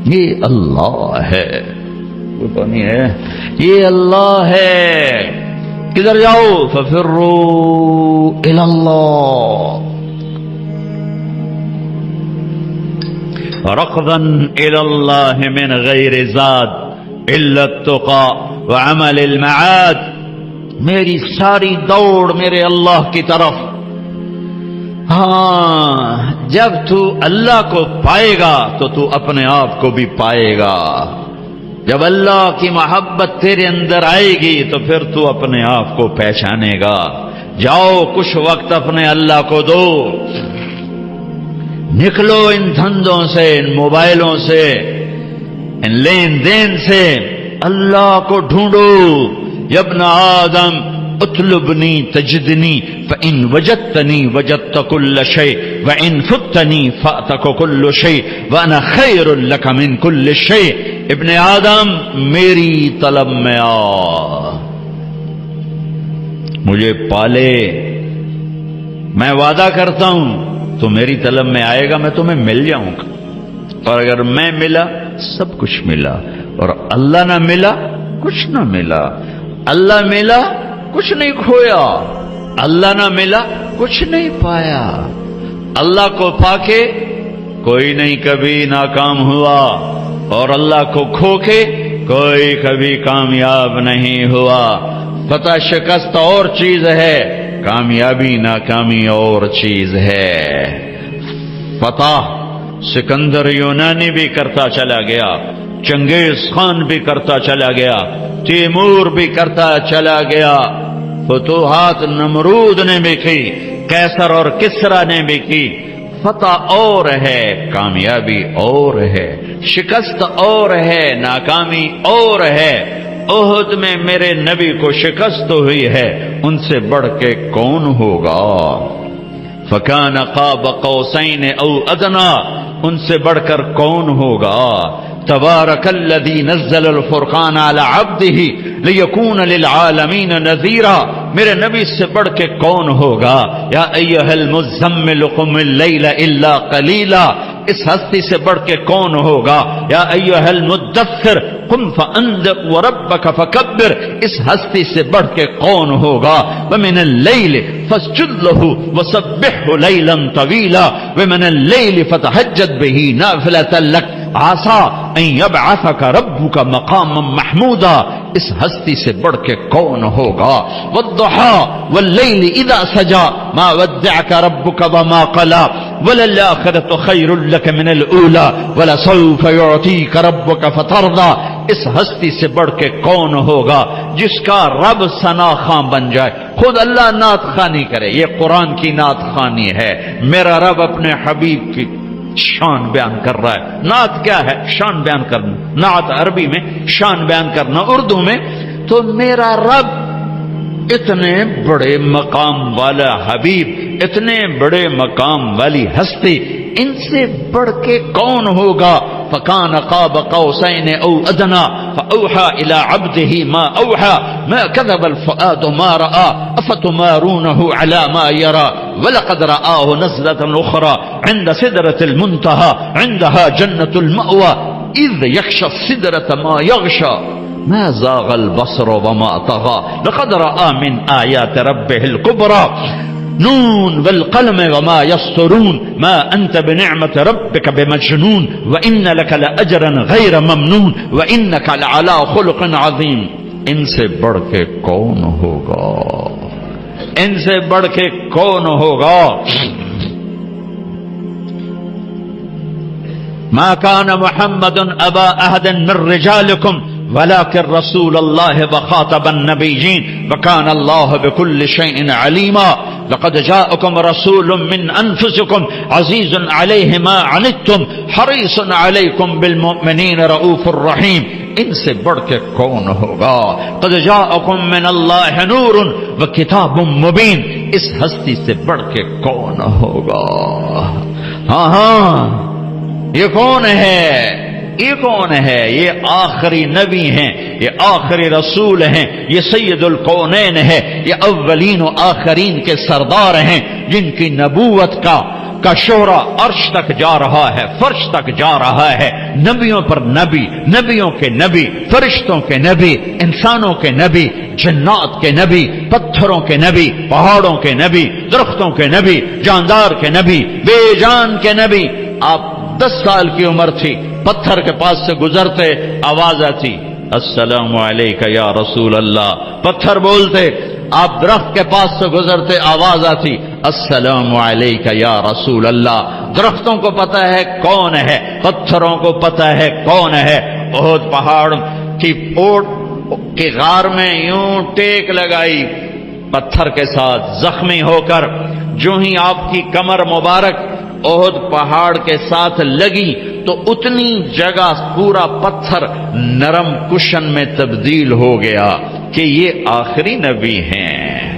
یہ اللہ ہے، وہ تو نہیں ہے، یہ اللہ ہے۔ کدھر جاؤ؟ ففروا الی اللہ ركضا الى الله من غیر زاد الا التقى وعمل المعاد۔ میری ساری دوڑ میرے اللہ کی طرف۔ ہاں، جب تو اللہ کو پائے گا تو تو اپنے آپ کو بھی پائے گا۔ جب اللہ کی محبت تیرے اندر آئے گی تو پھر تو اپنے آپ کو پہچانے گا۔ جاؤ کچھ وقت اپنے اللہ کو دو، نکلو ان دھندوں سے، ان موبائلوں سے، ان لین دین سے، اللہ کو ڈھونڈو۔ یا ابن آدم اطلبنی تجدنی فإن وجدتنی وجدت كل شيء وإن فتنی فأتک كل شيء وأنا خیر لک من كل شيء۔ ابن آدم میری طلب میں آ، مجھے پالے، میں وعدہ کرتا ہوں تو میری طلب میں آئے گا، میں تمہیں مل جاؤں گا۔ اور اگر میں ملا سب کچھ ملا، اور اللہ نہ ملا کچھ نہ ملا۔ اللہ ملا کچھ نہیں کھویا، اللہ نہ ملا کچھ نہیں پایا۔ اللہ کو پا کے کوئی نہیں کبھی ناکام ہوا، اور اللہ کو کھو کے کوئی کبھی کامیاب نہیں ہوا۔ فتح شکست اور چیز ہے، کامیابی ناکامی اور چیز ہے۔ فتح سکندر یونانی بھی کرتا چلا گیا، چنگیز خان بھی کرتا چلا گیا، تیمور بھی کرتا چلا گیا، فتوحات نمرود نے بھی کی، کیسر اور کسرا نے بھی کی۔ فتح اور ہے، کامیابی اور ہے، شکست اور ہے، ناکامی اور ہے۔ احد میں میرے نبی کو شکست ہوئی ہے، ان سے بڑھ کے کون ہوگا؟ فکان قاب قوسین او ادنی، ان سے بڑھ کر کون ہوگا؟ تبارک الذی نزل الفرقان علی عبدہ لیکون للعالمین نذیرا، میرے نبی سے بڑھ کے کون ہوگا؟ یا ایھا المزمل قم اللیل الا قلیلا، اس ہستی سے بڑھ کے کون ہوگا؟ یا ایھا المدثر قم فانذر وربک فکبر، اس ہستی سے بڑھ کے کون ہوگا؟ ومن اللیل فاسجد لہ وسبحہ لیلا طویلا ومن اللیل فتہجد بہ نافلۃ لک عسیٰ ان یبعثک ربک مقاما محمودا، اس ہستی سے بڑھ کے کون ہوگا؟ والضحی واللیل اذا سجی ما ودعک ربک وما قلی وللآخرۃ خیر لک من الاولی ولسوف یعطیک ربک فترضی، اس ہستی سے بڑھ کے کون ہوگا جس کا رب ثنا خواں بن جائے؟ خود اللہ نعت خوانی کرے، یہ قرآن کی نعت خوانی ہے۔ میرا رب اپنے حبیب کی شان بیان کر رہا ہے۔ نعت کیا ہے؟ شان بیان کرنا، نعت عربی میں، شان بیان کرنا اردو میں۔ تو میرا رب اتنے بڑے مقام والا حبیب، اتنے بڑے مقام والی ہستی، ان سے بڑھ کے کون ہوگا؟ فکان قاب قوسین او ادنی فاوحى الى عبده ما اوحى ما كذب الفؤاد ما راى افتمارونه على ما يرى ولقد رآه نزلة اخرى عند سدرة المنتهى عندها جنة المأوى اذ يغشى السدرة ما يغشى ما زاغ البصر وما طغى لقد رأى من آيات ربه الكبرى نون والقلم وما يسطرون ما أنت بنعمة ربك بمجنون وإن لك لأجرا غير ممنون وإنك لعلى خلق عظيم۔ ان سے بڑھ کے کون ہوگا؟ ان سے بڑھ کے کون ہوگا؟ ما كان محمد أبا أحد من رجالكم ولكن رسول الله وخاتم النبيين وكان الله بكل شيء عليما۔ لقد جاءكم رسول من أنفسكم عزيز عليه ما عنتم حريص عليكم بالمؤمنين رؤوف رحيم۔ ان سے بڑھ کے کون ہوگا؟ قد جاءكم من الله نور وكتاب مبين، اس ہستی سے بڑھ کے کون ہوگا؟ ہاں یہ کون ہے؟ یہ کون ہے؟ یہ آخری نبی ہیں، یہ آخری رسول ہیں، یہ سید الکونین ہے، یہ اولین و آخرین کے سردار ہیں، جن کی نبوت کا کا شہرا عرش تک جا رہا ہے، فرش تک جا رہا ہے، نبیوں پر نبی، نبیوں کے نبی، فرشتوں کے نبی، انسانوں کے نبی، جنات کے نبی، پتھروں کے نبی، پہاڑوں کے نبی، درختوں کے نبی، جاندار کے نبی، بے جان کے نبی۔ آپ 10 سال کی عمر تھی، پتھر کے پاس سے گزرتے، آواز آتی السلام علیکہ یا رسول اللہ، پتھر بولتے۔ آپ درخت کے پاس سے گزرتے، آواز آتی السلام علیکہ یا رسول اللہ۔ درختوں کو پتہ ہے کون ہے، پتھروں کو پتہ ہے کون ہے۔ احد پہاڑ کی اوٹ کی غار میں یوں ٹیک لگائی پتھر کے ساتھ، زخمی ہو کر جو ہی آپ کی کمر مبارک احد پہاڑ کے ساتھ لگی تو اتنی جگہ پورا پتھر نرم کشن میں تبدیل ہو گیا کہ یہ آخری نبی ہیں۔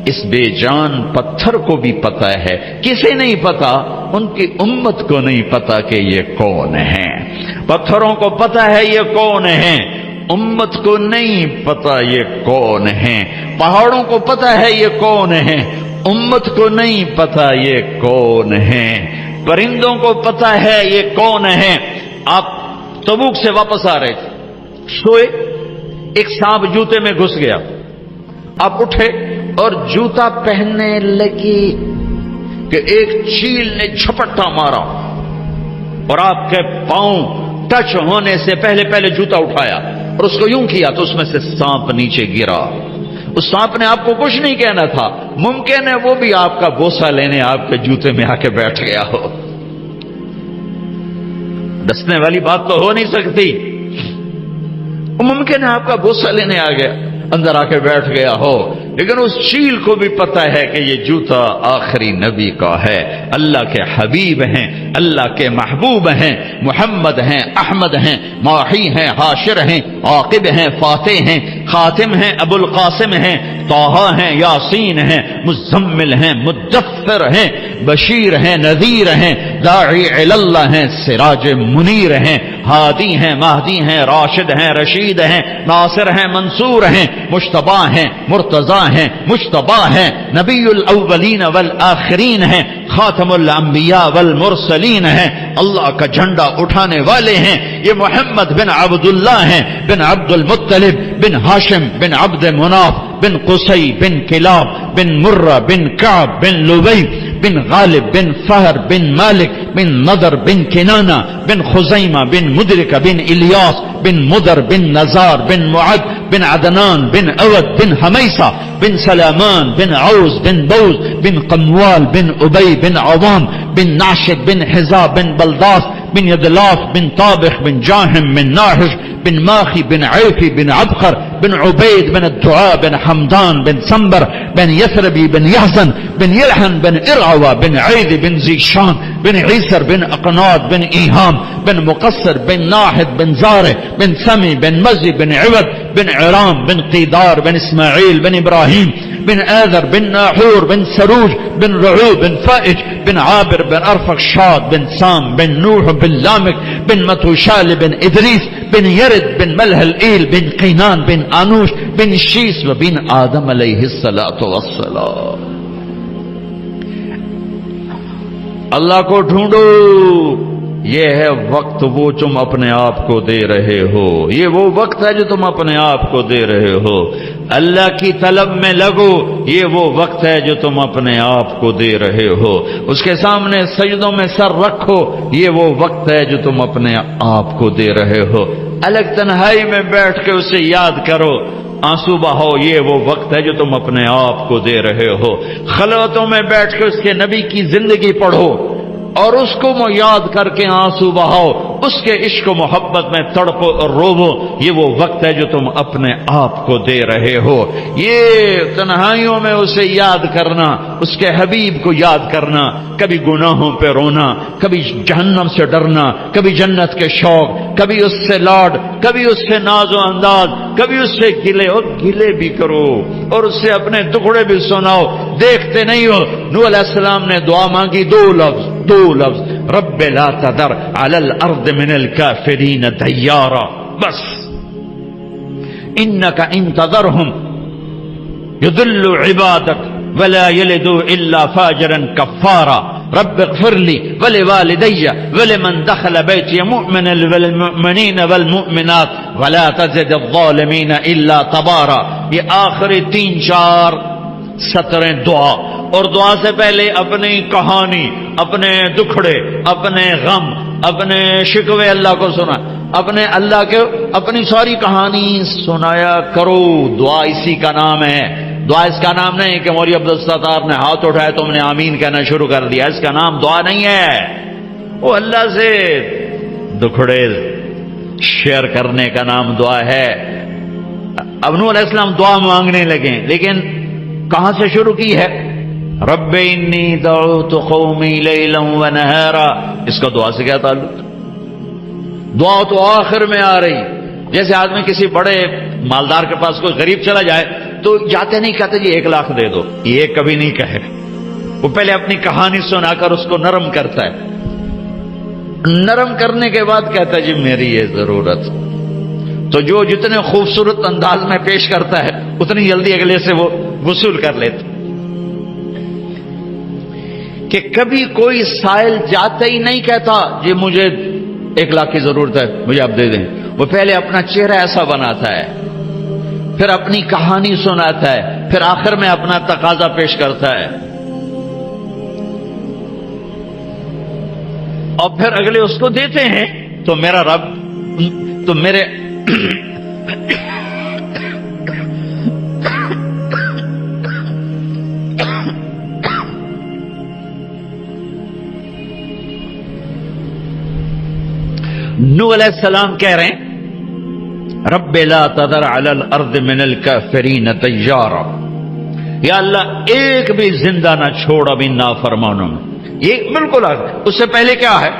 اس بے جان پتھر کو بھی پتہ ہے، کسے نہیں پتا؟ ان کی امت کو نہیں پتا کہ یہ کون ہیں۔ پتھروں کو پتا ہے یہ کون ہیں، امت کو نہیں پتا یہ کون ہیں۔ پہاڑوں کو پتا ہے یہ کون ہیں، امت کو نہیں پتا یہ کون ہیں۔ پرندوں کو پتا ہے یہ کون ہیں۔ آپ تبوک سے واپس آ رہے تھے، سوئے، ایک سانپ جوتے میں گھس گیا، آپ اٹھے اور جوتا پہننے لگی کہ ایک چیل نے جھپٹا مارا اور آپ کے پاؤں ٹچ ہونے سے پہلے جوتا اٹھایا اور اس کو یوں کیا تو اس میں سے سانپ نیچے گرا۔ اس سانپ نے آپ کو کچھ نہیں کہنا تھا، ممکن ہے وہ بھی آپ کا بوسہ لینے آپ کے جوتے میں آ کے بیٹھ گیا ہو۔ ڈسنے والی بات تو ہو نہیں سکتی، ممکن ہے آپ کا بوسہ لینے آ گیا، اندر آ کے بیٹھ گیا ہو، لیکن اس چیل کو بھی پتا ہے کہ یہ جوتا آخری نبی کا ہے۔ اللہ کے حبیب ہیں، اللہ کے محبوب ہیں، محمد ہیں، احمد ہیں، ماحی ہیں، حاشر ہیں، عاقب ہیں، فاتح ہیں، خاتم ہیں، ابو القاسم ہیں، طٰہٰ ہیں، یاسین ہیں، مزمل ہیں، مدثر ہیں، بشیر ہیں، نذیر ہیں، داعی الی اللہ ہیں، سراج منیر ہیں، ہادی ہیں، مہدی ہیں، راشد ہیں، رشید ہیں، ناصر ہیں، منصور ہیں، مجتبی ہیں، مرتضی ہیں، مجتبی ہیں، نبی الاولین والآخرین ہیں، خاتم الانبیاء والمرسلین ہیں، اللہ کا جھنڈا اٹھانے والے ہیں۔ یہ محمد بن عبداللہ ہیں، بن عبد المطلب، بن ہاشم، بن عبد مناف، بن قصی، بن کلاب، بن مرہ، بن کعب، بن لبی، بن غالب، بن فہر، بن مالک، بن نضر، بن کنانہ، بن خزیمہ، بن مدرکہ، بن الیاس، بن مدر، بن نزار، بن معد، بن عدنان، بن اود، بن حمیسہ، بن سلامان، بن عوز، بن بوز، بن قموال، بن ابی، بن عوام، بن ناشد، بن حزاب، بن بلداس، بن یدلاف، بن طابخ، بن جاہم، بن ناحش، بن ماخی، بن عیفی، بن عبقر، بن عبید، بن الدعاء، بن حمدان، بن سنبر، بن یثربی، بن یحزن، بن یلحن، بن ارعوى، بن عید، بن زیشان، بن عیسر، بن اقناد، بن ایہام، بن مقصر، بن ناحد، بن زارع، بن سمی، بن مزی، بن عود، بن عرام، بن قیدار، بن اسماعیل، بن ابراہیم، بن آذر، بن ناحور، بن سروج، بن رعوب، بن فائج، بن عابر، بن ارفخشاد، بن سام، بن نوح، بن لامک، بن متوشال، بن ادریس، بن یرد، بن ملح الایل، بن قینان، بن آنوش، بن شیس و بن آدم علیہ الصلاۃ والسلام۔ اللہ کو ڈھونڈو، یہ ہے وقت وہ تم اپنے آپ کو دے رہے ہو، یہ وہ وقت ہے جو تم اپنے آپ کو دے رہے ہو۔ اللہ کی طلب میں لگو، یہ وہ وقت ہے جو تم اپنے آپ کو دے رہے ہو۔ اس کے سامنے سجدوں میں سر رکھو، یہ وہ وقت ہے جو تم اپنے آپ کو دے رہے ہو۔ الگ تنہائی میں بیٹھ کے اسے یاد کرو، آنسو بہاؤ، یہ وہ وقت ہے جو تم اپنے آپ کو دے رہے ہو۔ خلوتوں میں بیٹھ کے اس کے نبی کی زندگی پڑھو اور اس کو یاد کر کے آنسو بہاؤ، اس کے عشق و محبت میں تڑپو اور روو، یہ وہ وقت ہے جو تم اپنے آپ کو دے رہے ہو۔ یہ تنہائیوں میں اسے یاد کرنا، اس کے حبیب کو یاد کرنا، کبھی گناہوں پہ رونا، کبھی جہنم سے ڈرنا، کبھی جنت کے شوق، کبھی اس سے لاڈ، کبھی اس سے ناز و انداز، کبھی اس سے گلے، اور گلے بھی کرو اور اس سے اپنے ٹکڑے بھی سناؤ۔ دیکھتے نہیں ہو نوح علیہ السلام نے دعا مانگی، دو لفظ، رب لا تذر علی الارض من الکافرین دیارا، بس انک ان تذرہم یضلوا عبادک ولا یلدوا الا فاجرا کفارا۔ رب اغفر لی ولوالدی ولمن دخل بیتی مؤمنا والمؤمنین والمؤمنات ولا تزد الظالمین الا تبارا. یہ آخری 3-4 سطریں دعا، اور دعا سے پہلے اپنی کہانی، اپنے دکھڑے، اپنے غم، اپنے شکوے اللہ کو سنا، اپنے اللہ کے اپنی ساری کہانی سنایا کرو. دعا اسی کا نام ہے. دعا اس کا نام نہیں کہ مولوی عبدالستار نے ہاتھ اٹھایا تم نے آمین کہنا شروع کر دیا. اس کا نام دعا نہیں ہے. وہ اللہ سے دکھڑے شیئر کرنے کا نام دعا ہے. اب نوح علیہ السلام دعا مانگنے لگے، لیکن کہاں سے شروع کی ہے؟ رب انی دعوت قومی لیلا ونہارا. اس کا دعا سے کیا تعلق؟ دعا تو آخر میں آ رہی. جیسے آدمی کسی بڑے مالدار کے پاس کوئی غریب چلا جائے تو جاتے نہیں کہتے جی 1 لاکھ دے دو، یہ کبھی نہیں کہے. وہ پہلے اپنی کہانی سنا کر اس کو نرم کرتا ہے. نرم کرنے کے بعد کہتا ہے جی میری یہ ضرورت. تو جو جتنے خوبصورت انداز میں پیش کرتا ہے اتنی جلدی اگلے سے وہ وصول کر لیتا. کہ کبھی کوئی سائل جاتے ہی نہیں کہتا جی مجھے 1 لاکھ کی ضرورت ہے مجھے آپ دے دیں. وہ پہلے اپنا چہرہ ایسا بناتا ہے، پھر اپنی کہانی سناتا ہے، پھر آخر میں اپنا تقاضا پیش کرتا ہے، اور پھر اگلے اس کو دیتے ہیں. تو میرا رب تو میرے نوح علیہ السلام کہہ رہے ہیں رب لا تذر علی الارض من الکافرین دیارا. یا اللہ ایک بھی زندہ نہ چھوڑ ابھی نافرمانوں میں. یہ بالکل اس سے پہلے کیا ہے؟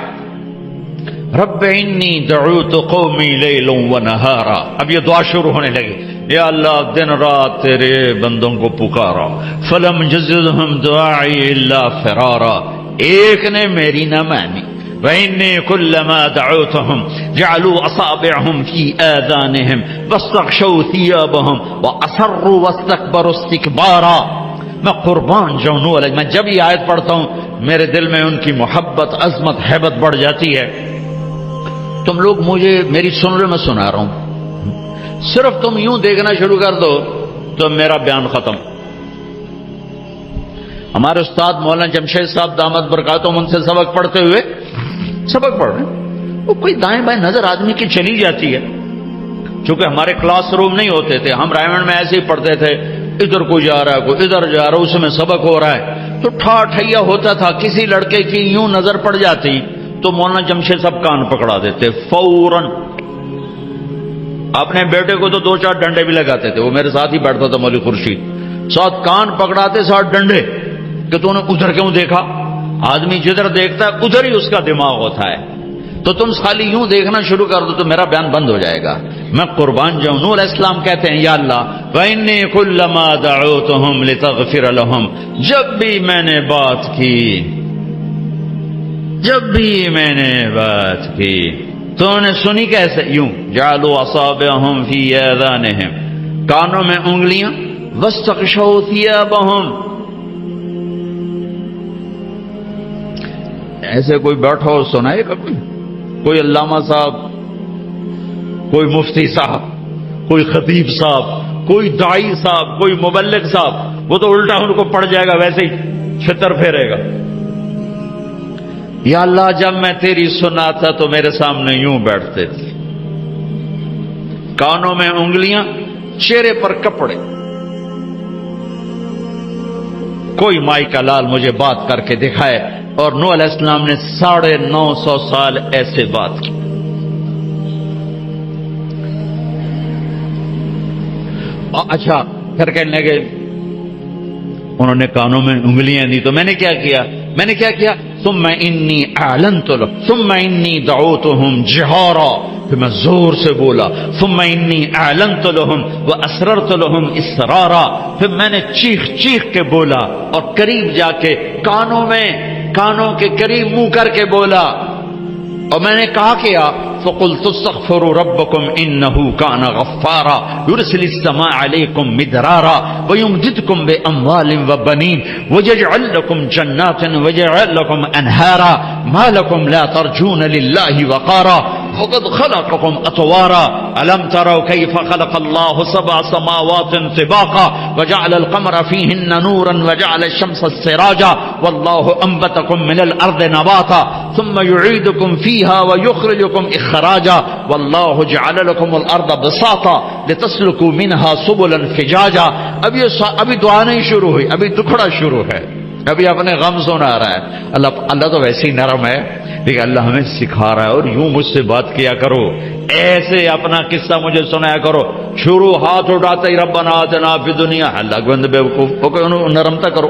رب انی دعوت قومی لیلا ونہارا. اب یہ دعا شروع ہونے لگی. یا اللہ دن رات تیرے بندوں کو پکارا. فلم یزدہم دعائی الا فرارا. ایک نے میری نہ مانی. وَإِنِّي كُلَّمَا دَعَوْتُهُمْ جَعَلُوا أَصَابِعَهُمْ فِي آذَانِهِمْ وَاسْتَغْشَوْا ثِيَابَهُمْ وَأَصَرُّوا وَاسْتَكْبَرُوا اسْتِكْبَارًا. میں قربان جاؤں نوح علیہ، میں جب یہ آیت پڑھتا ہوں میرے دل میں ان کی محبت، عظمت، ہیبت بڑھ جاتی ہے. تم لوگ مجھے میری سننے میں سنا رہا ہوں، صرف تم یوں دیکھنا شروع کر دو تو میرا بیان ختم. ہمارے استاد مولانا جمشید صاحب دامت برکاتہم ان سے سبق پڑھتے ہوئے سبق پڑھ رہے ہیں، وہ کوئی دائیں بائیں نظر آدمی کی چلی جاتی ہے. چونکہ ہمارے کلاس روم نہیں ہوتے تھے، ہم رائمنڈ میں ایسے ہی پڑھتے تھے، ادھر کوئی جا رہا ہے کوئی ادھر جا رہا ہے، اس میں سبق ہو رہا ہے تو ٹھیا ہوتا تھا. کسی لڑکے کی یوں نظر پڑ جاتی تو مولانا جمشید صاحب کان پکڑا دیتے فوراً. اپنے بیٹے کو تو 2-4 ڈنڈے بھی لگاتے تھے. وہ میرے ساتھ ہی بیٹھتا تھا مولوی خورشید، ساتھ کان پکڑاتے 7 ڈنڈے کہ تو نے ادھر کیوں دیکھا. آدمی جدھر دیکھتا ہے ادھر ہی اس کا دماغ ہوتا ہے. تو تم خالی یوں دیکھنا شروع کر دو تو میرا بیان بند ہو جائے گا. میں قربان جاؤں. نوح علیہ السلام کہتے ہیں یا اللہ وَإِنِّي كُلَّمَا دَعَوْتُهُمْ لِتَغْفِرَ لَهُمْ. جب بھی میں نے بات کی تو نے سنی کیسے؟ یوں جعلوا اصابعهم في آذانهم، کانوں میں انگلیاں، واستغشوا ثيابهم. ایسے کوئی بیٹھا ہو سنائے گا کوئی علامہ صاحب، کوئی مفتی صاحب، کوئی خطیب صاحب، کوئی داعی صاحب، کوئی مبلغ صاحب، وہ تو الٹا ان کو پڑ جائے گا ویسے ہی چھتر پھیرے گا. یا اللہ جب میں تیری سناتا تو میرے سامنے یوں بیٹھتے تھے، کانوں میں انگلیاں، چہرے پر کپڑے. کوئی مائی کا لال مجھے بات کر کے دکھائے. اور نوح علیہ السلام نے 950 سال ایسے بات کی. اچھا پھر کہنے لگے انہوں نے کانوں میں انگلیاں دی تو میں نے کیا کیا؟ ثم انی اعلنت لهم ثم انی دعوتهم جہارا. پھر میں زور سے بولا. ثم انی اعلنت لهم واسررت لهم اسرارا. پھر میں نے چیخ کے بولا اور قریب جا کے کانوں کے قریب منہ کر کے بولا. اور میں نے کہا کیا فقلت استغفروا ربكم انه كان غفارا يرسل السماء عليكم مدرارا ويمددكم باموال وبنين ويجعل لكم جنات ويجعل لكم انهارا ما لكم لا ترجون لله وقارا وقد خلقكم اطوارا الم تروا كيف خلق الله سبع سماوات طباقا وجعل القمر فيهن نورا وجعل الشمس سراجا والله انبتكم من الارض نباتا ثم يعيدكم فيها ويخرجكم اخراجا والله جعل لكم الارض بساطا لتسلكوا منها سبلا فجاجا. ابھی دعا نہیں شروع ہوئی، ابھی دکھڑا شروع ہے، ابھی اپنے غم سنا رہا ہے. اللہ تو ویسے ہی نرم ہے، لیکن اللہ ہمیں سکھا رہا ہے. اور یوں مجھ سے بات کیا کرو، ایسے اپنا قصہ مجھے سنایا کرو. شروع ہاتھ اٹھاتے ہی ربنا آتنا فی الدنیا، اللہ کے بندے بیوقوف نرمتا کرو.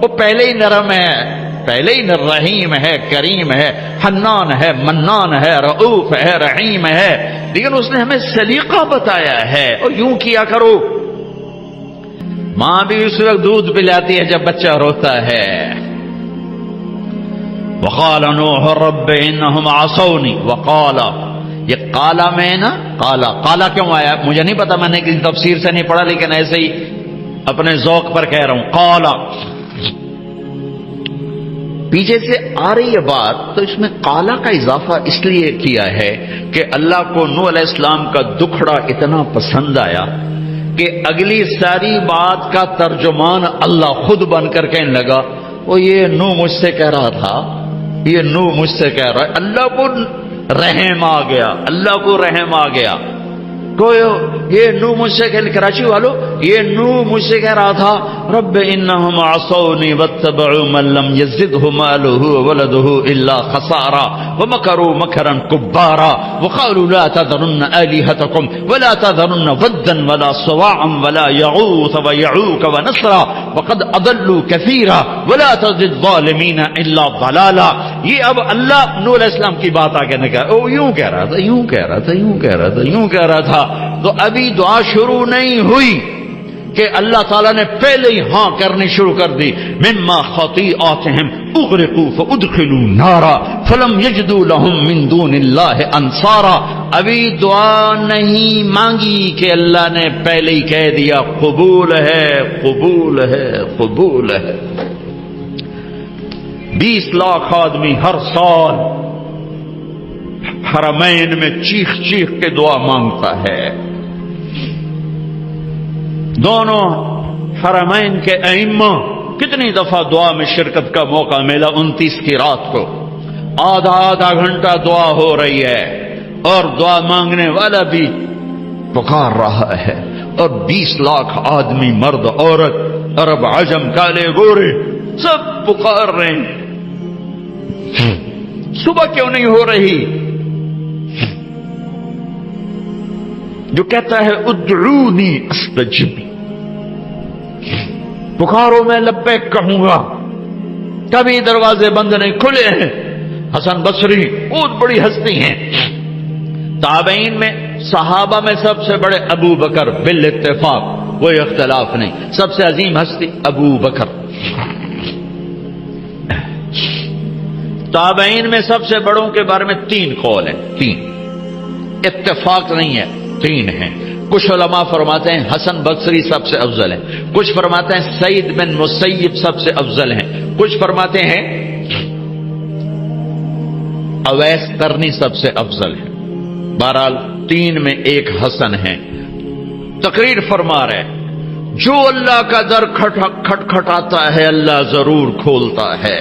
وہ پہلے ہی نرم ہے، پہلے ہی رحیم ہے، کریم ہے، حنان ہے، منان ہے، رؤوف ہے، رحیم ہے. لیکن اس نے ہمیں سلیقہ بتایا ہے. اور یوں کیا کرو. ماں بھی اس وقت دودھ پلاتی ہے جب بچہ روتا ہے. وقال نوح رب انہم عصونی. وقال، یہ قالا میں نا، قالا کیوں آیا مجھے نہیں پتا، میں نے کسی تفسیر سے نہیں پڑھا، لیکن ایسے ہی اپنے ذوق پر کہہ رہا ہوں. قالا پیچھے سے آ رہی ہے بات، تو اس میں قالا کا اضافہ اس لیے کیا ہے کہ اللہ کو نوح علیہ السلام کا دکھڑا اتنا پسند آیا کہ اگلی ساری بات کا ترجمان اللہ خود بن کر کہنے لگا وہ یہ نوح مجھ سے کہہ رہا تھا، یہ نوح مجھ سے کہہ رہا ہے. اللہ کو رحم آ گیا، اللہ کو رحم آ گیا. یہ نوح مجھ سے کراچی والو، یہ نوح مجھ سے کہہ رہا تھا رب انہم عصونی واتبعوا من لم یزدہ مالہ وولدہ الا خسارا ومکروا مکرا کبارا وقالوا لا تذرن آلہتکم ولا تذرن ودا ولا سواعا ولا یغوث ویعوک ونسرا وقد اضلوا کثیرا ولا تزد الظالمین الا ضلالا. یہ اب اللہ نوح علیہ السلام کی بات آگے نے کہا، یوں کہہ رہا تھا، یوں کہہ رہا تھا، یوں کہہ رہا تھا، یوں کہہ رہا تھا. تو ابھی دعا شروع نہیں ہوئی کہ اللہ تعالیٰ نے پہلے ہی ہاں کرنی شروع کر دی. مما خطیئاتہم اغرقوا فادخلوا نارا فلم یجدوا لهم من دون اللہ انصارا. ابھی دعا نہیں مانگی کہ اللہ نے پہلے ہی کہہ دیا قبول ہے، قبول ہے، قبول ہے. 20 لاکھ آدمی ہر سال حرمین میں چیخ چیخ کے دعا مانگتا ہے. دونوں حرمین کے ائمہ کتنی دفعہ دعا میں شرکت کا موقع ملا. 29 کی رات کو آدھا گھنٹہ دعا ہو رہی ہے اور دعا مانگنے والا بھی پکار رہا ہے، اور 20 لاکھ آدمی، مرد عورت، عرب عجم، کالے گورے، سب پکار رہے ہیں. صبح کیوں نہیں ہو رہی؟ جو کہتا ہے ادعونی استجب، پکارو میں لبیک کہوں گا. کبھی دروازے بند نہیں کھلے ہیں. حسن بصری بہت بڑی ہستی ہیں. تابعین میں، صحابہ میں سب سے بڑے ابو بکر بالاتفاق، کوئی اختلاف نہیں. سب سے عظیم ہستی ابو بکر. تابعین میں سب سے بڑوں کے بارے میں 3 قول ہیں، 3 اتفاق نہیں ہے، 3 ہیں. کچھ علماء فرماتے ہیں حسن بصری سب سے افضل ہے، کچھ فرماتے ہیں سعید بن مسیب سب سے افضل ہیں، کچھ فرماتے ہیں اویس قرنی سب سے افضل ہے. بہرحال 3 میں ایک حسن ہے. تقریر فرما رہے جو اللہ کا در کھٹکھٹاتا ہے اللہ ضرور کھولتا ہے،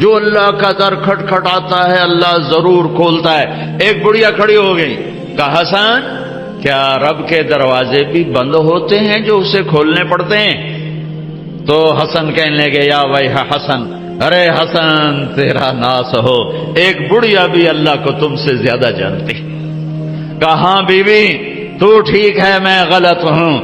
جو اللہ کا در کھٹکھٹاتا ہے اللہ ضرور کھولتا ہے. ایک بڑھیا کھڑی ہو گئی، کہا حسن کیا رب کے دروازے بھی بند ہوتے ہیں جو اسے کھولنے پڑتے ہیں؟ تو حسن کہنے لگے یا بھائی حسن، ارے حسن تیرا ناس ہو، ایک بڑھیا بھی اللہ کو تم سے زیادہ جانتی. کہاں بی بی تو ٹھیک ہے میں غلط ہوں.